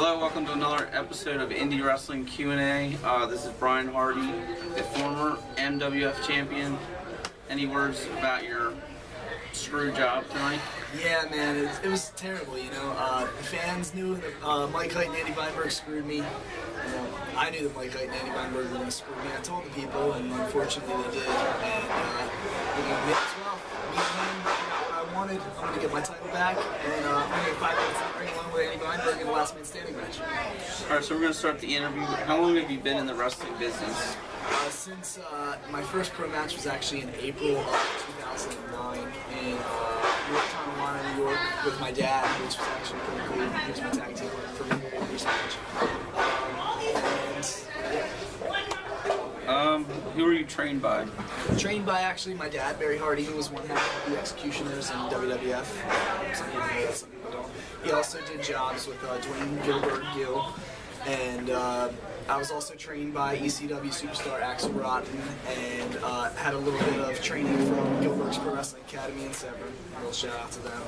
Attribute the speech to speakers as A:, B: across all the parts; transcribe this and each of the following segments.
A: Hello, welcome to another episode of Indie Wrestling Q&A. This is Brian Hardy, a former MWF champion. Any words about your screw job tonight?
B: Yeah, man, it was terrible, you know. The fans knew that Mike Height and Andy Weinberg screwed me. I knew that Mike Height and Andy Weinberg were going to screw me. I told the people, and unfortunately they did. And, me as well. Me and him, what I wanted. I'm going to get my title back, and I'm going to get 5 minutes in the ring along with Andy Weinberg in the last man standing match.
A: Alright, so we're going to start the interview. How long have you been in the wrestling business?
B: Since my first pro match was actually in April of 2009 in North Tonawanda, New York, with my dad, which was actually pretty cool. He was my tag team for the first match.
A: Who were you trained by?
B: Trained by actually my dad, Barry Hardy, who was one half of the Executioners in WWF. Some people know that, some people don't. He also did jobs with Dwayne Gilbert Gill, and I was also trained by ECW superstar Axel Rotten, and had a little bit of training from Gilbert's Pro Wrestling Academy in Severn. A little shout out to them.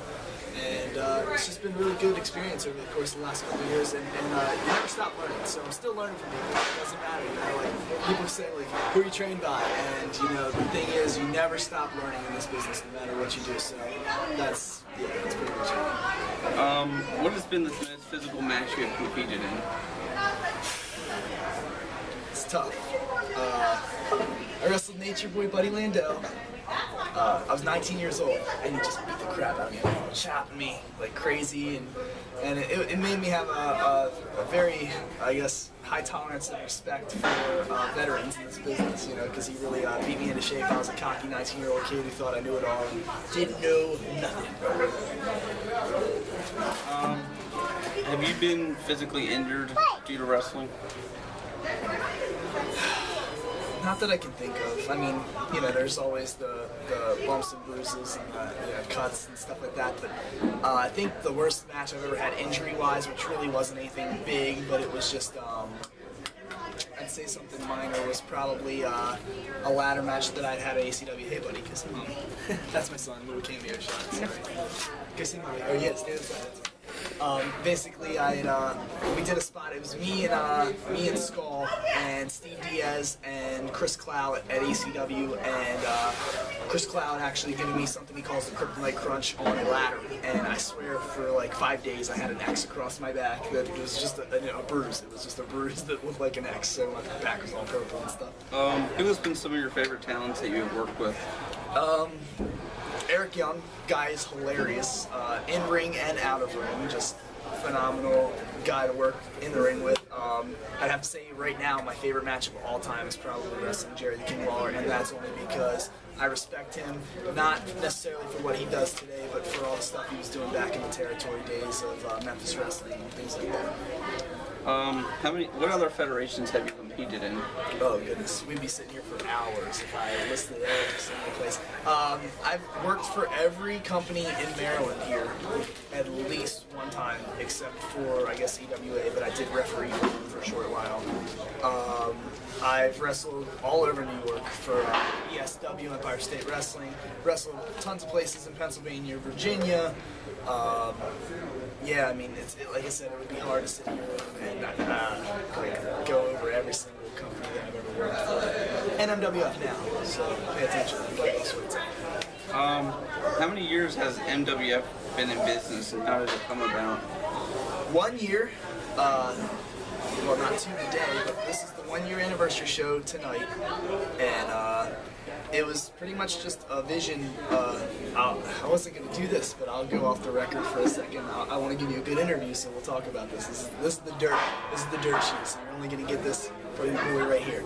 B: And it's just been a really good experience over the course of the last couple of years, and you never stop learning. So I'm still learning from people. It doesn't matter, you know. Like people say, like, who are you trained by? And you know, the thing is, you never stop learning in this business, no matter what you do. So that's pretty much it.
A: What has been the most physical match you have competed in?
B: It's tough. I wrestled Nature Boy Buddy Landell. I was 19 years old, and he just beat the crap out of me, chopping me like crazy, and it made me have a very, I guess, high tolerance and respect for veterans in this business, you know, because he really beat me into shape. I was a cocky 19-year-old kid who thought I knew it all and didn't know nothing.
A: Have you been physically injured due to wrestling?
B: Not that I can think of. I mean, you know, there's always the bumps and bruises and cuts and stuff like that, but I think the worst match I've ever had injury-wise, which really wasn't anything big, but it was just, I'd say something minor, was probably a ladder match that I'd had at ACW. Hey, buddy, kiss him. That's my son, little cameo shot. Sorry. Kiss him. Oh, yes, stand aside. Basically, we did a spot. It was me and Skull and Steve Diaz and Chris Cloud at ACW, and Chris Cloud actually giving me something he calls the Kryptonite Crunch on a ladder, and I swear for like 5 days I had an X across my back that was just a bruise. It was just a bruise that looked like an X, so my back was all purple and stuff.
A: Who has been some of your favorite talents that you have worked with?
B: Eric Young, guy is hilarious, in ring and out of ring, just phenomenal guy to work in the ring with. I'd have to say right now my favorite match of all time is probably wrestling Jerry the King Lawler, and that's only because I respect him, not necessarily for what he does today, but for all the stuff he was doing back in the territory days of Memphis Wrestling and things like that.
A: What other federations have you competed in?
B: Oh goodness, we'd be sitting here for hours if I listed every single place. I've worked for every company in Maryland here at least one time, except for, I guess, EWA, but I did referee for a short while. I've wrestled all over New York for ESW, Empire State Wrestling, wrestled tons of places in Pennsylvania, Virginia. Yeah, I mean, like I said, it would be hard to sit here and like go over every single company that I've ever worked for. And MWF now, so pay attention.
A: How many years has MWF been in business, and how did it come about?
B: 1 year. Well, not to the day, but this is the 1 year anniversary show tonight, and it was pretty much just a vision. I wasn't going to do this, but I'll go off the record for a second. I want to give you a good interview, so we'll talk about this. This is the dirt. This is the dirt sheet, so you're only going to get this for your boy right here.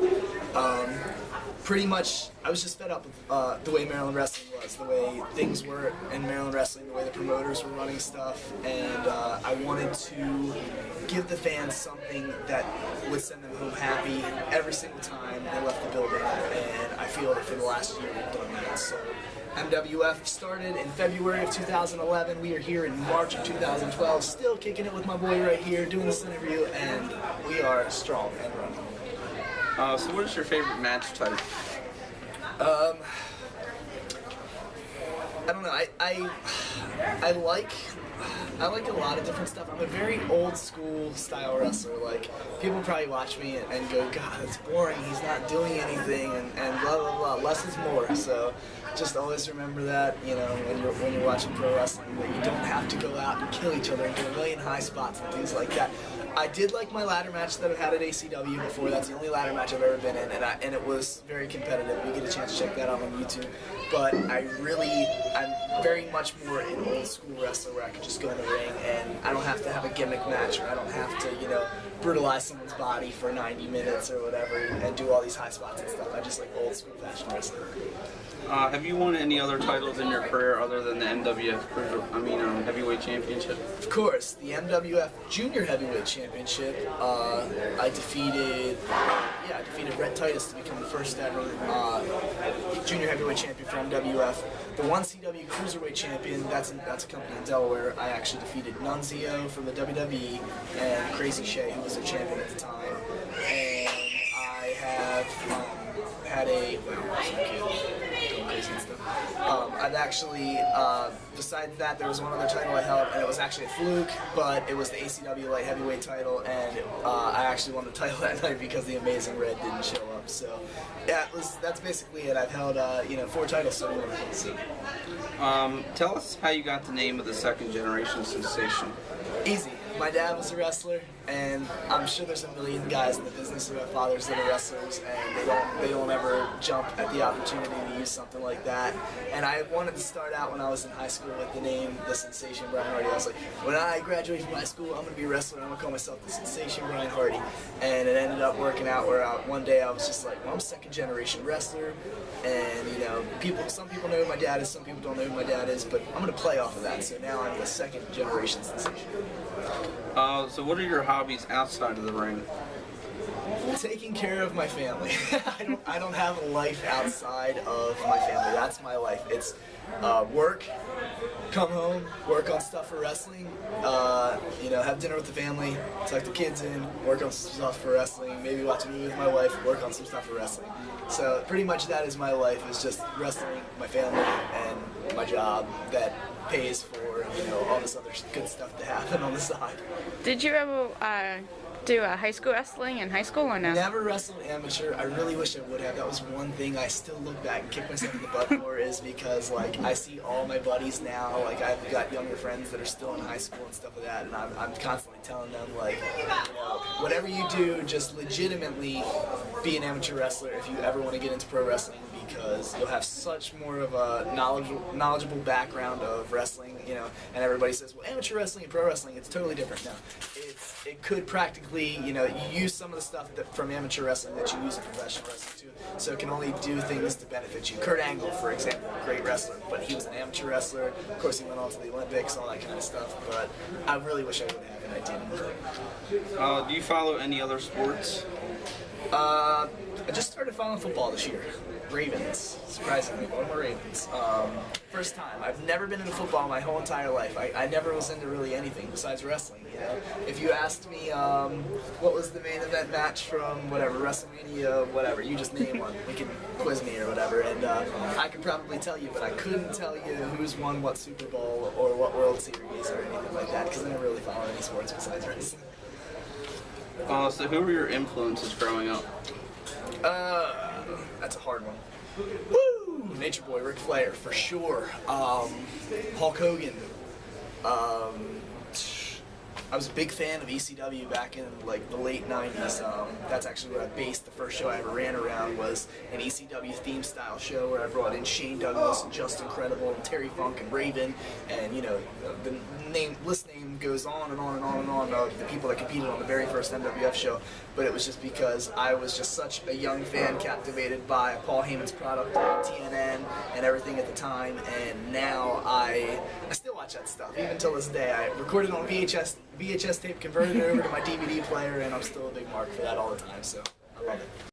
B: Pretty much, I was just fed up with the way Maryland wrestling was, the way things were in Maryland wrestling, the way the promoters were running stuff, and I wanted to give the fans something that would send them home happy every single time they left the building, and I feel that for the last year we've done that. So MWF started in February of 2011. We are here in March of 2012, still kicking it with my boy right here, doing this interview, and we are strong and running.
A: So what is your favorite match type?
B: I don't know. I like I like a lot of different stuff. I'm a very old school style wrestler. Like, people probably watch me and go, God, it's boring. He's not doing anything, and blah blah blah. Less is more. So, just always remember that. You know, when you're watching pro wrestling, that you don't have to go out and kill each other and do a million high spots and things like that. I did like my ladder match that I've had at ACW before. That's the only ladder match I've ever been in, and it was very competitive. You get a chance to check that out on YouTube. But I'm very much more an old school wrestler where I can just go in the ring and I don't have to have a gimmick match, or I don't have to, you know, brutalize someone's body for 90 minutes or whatever and do all these high spots and stuff. I just like old school fashion wrestling.
A: Have you won any other titles in your career other than the MWF Heavyweight Championship?
B: Of course, the MWF Junior Heavyweight Championship. I defeated Rhett Titus to become the first ever Junior Heavyweight Champion for MWF. The 1CW Cruiserweight Champion, that's a company in Delaware. I actually defeated Nunzio from the WWE and Crazy Shay, who was their champion at the time. And I have had a I've actually, besides that, there was one other title I held, and it was actually a fluke, but it was the ACW Light Heavyweight title, and I actually won the title that night because the Amazing Red didn't show up. So that's basically it. I've held 4 titles so far. So.
A: Tell us how you got the name of the second generation sensation.
B: Easy. My dad was a wrestler, and I'm sure there's a million guys in the business who have fathers that are wrestlers, and they don't ever jump at the opportunity to use something like that. And I wanted to start out when I was in high school with the name The Sensation Brian Hardy. I was like, when I graduate from high school, I'm going to be a wrestler. I'm going to call myself The Sensation Brian Hardy. And it ended up working out where one day I was just like, well, I'm a second generation wrestler, and you know, some people know who my dad is, some people don't know who my dad is, but I'm going to play off of that. So now I'm the second generation sensation.
A: So what are your hobbies outside of the ring?
B: Taking care of my family. I don't have a life outside of my family. That's my life. It's work, come home, work on stuff for wrestling, have dinner with the family, tuck the kids in, work on some stuff for wrestling, maybe watch a movie with my wife, work on some stuff for wrestling. So pretty much that is my life, is just wrestling, my family, and my job that pays for all this other good stuff to happen on the side.
C: Did you ever do high school wrestling in high school or no?
B: Never wrestled amateur. I really wish I would have. That was one thing I still look back and kick myself in the butt for, is because like I see all my buddies now, like I've got younger friends that are still in high school and stuff like that, and I'm constantly telling them like, whatever you do, just legitimately be an amateur wrestler if you ever want to get into pro wrestling, because you'll have such more of a knowledgeable background of wrestling, and everybody says, well, amateur wrestling and pro wrestling, it's totally different. No, it could practically, you use some of the stuff from amateur wrestling that you use in professional wrestling too, so it can only do things to benefit you. Kurt Angle, for example, great wrestler, but he was an amateur wrestler. Of course, he went on to the Olympics, all that kind of stuff, but I really wish I would have, and I didn't.
A: Do you follow any other sports?
B: I just started following football this year. Ravens, surprisingly, Baltimore Ravens. First time. I've never been into football my whole entire life. I never was into really anything besides wrestling. If you asked me what was the main event match from whatever, WrestleMania, whatever, you just name one. You can quiz me or whatever, and I could probably tell you, but I couldn't tell you who's won what Super Bowl or what World Series or anything like that, because I never really followed any sports besides wrestling.
A: So who were your influences growing up?
B: That's a hard one. Woo! Nature Boy, Ric Flair, for sure. Hulk Hogan. I was a big fan of ECW back in like the late 90s. That's actually where I based the first show I ever ran around, was an ECW theme style show where I brought in Shane Douglas and Just Incredible and Terry Funk and Raven, and the list name goes on and on and on and on of the people that competed on the very first MWF show. But it was just because I was just such a young fan, captivated by Paul Heyman's product on TNN and everything at the time, and now I still watch that stuff even till this day. I recorded on VHS tape, converted it over to my DVD player, and I'm still a big mark for that all the time, so I love it.